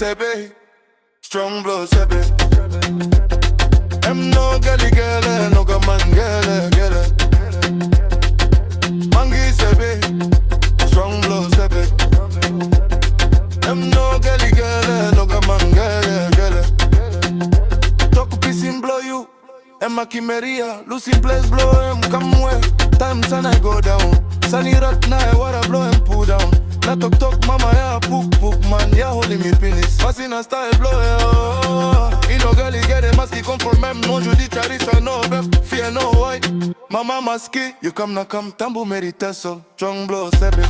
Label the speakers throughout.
Speaker 1: Sepik, strong blow Sepik. No gully girl, no go man girl. Mangi Sepik, strong blow Sepik. No gully girl, no go man girl. Tok Pisin blow you, Emma Kimeria, Lucy Blaze blow him, come where. Times and I go down. Sunny rat night, what I blow and pull down. Na tok mama ya poop man, ya holding me penis. Passing a style blow ya. Ino girl get a mask, come from même non judiciary, so no bep, fear no white. Mama maski, you come na come, tambu meriteso. Strong blow Sepik.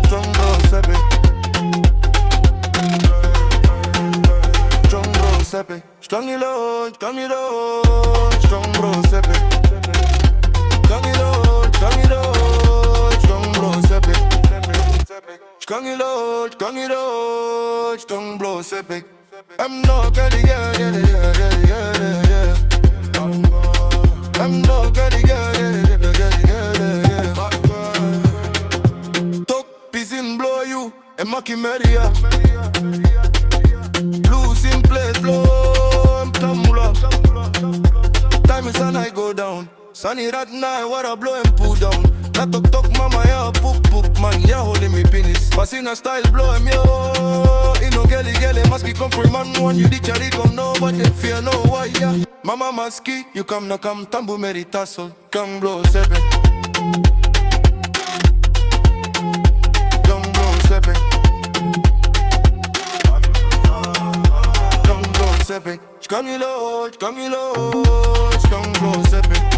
Speaker 1: Strong blow Sepik. Strong blow Sepik. Strong it out, strong blow Sepik. Strong it out, strong blow Sepik. Strong it out, strong blow Sepik. I'm not gonna get it. I'm not gonna get it. Tok Pisin blow you, and Maki Maria. Blues in place blow, I'm tamula. Time is and I go down. Sunny rat night, what I blow and pull down. Na tok mama ya poop man, ya holding me penis. Passing a style blow him yo. Ino gelly maski come from man one. You ditchari come nobody fear no why ya. Mama maski, you come na come tambu meritaso. Come blow Sepik. Come blow Sepik. Come blow Sepik. Come blow Sepik.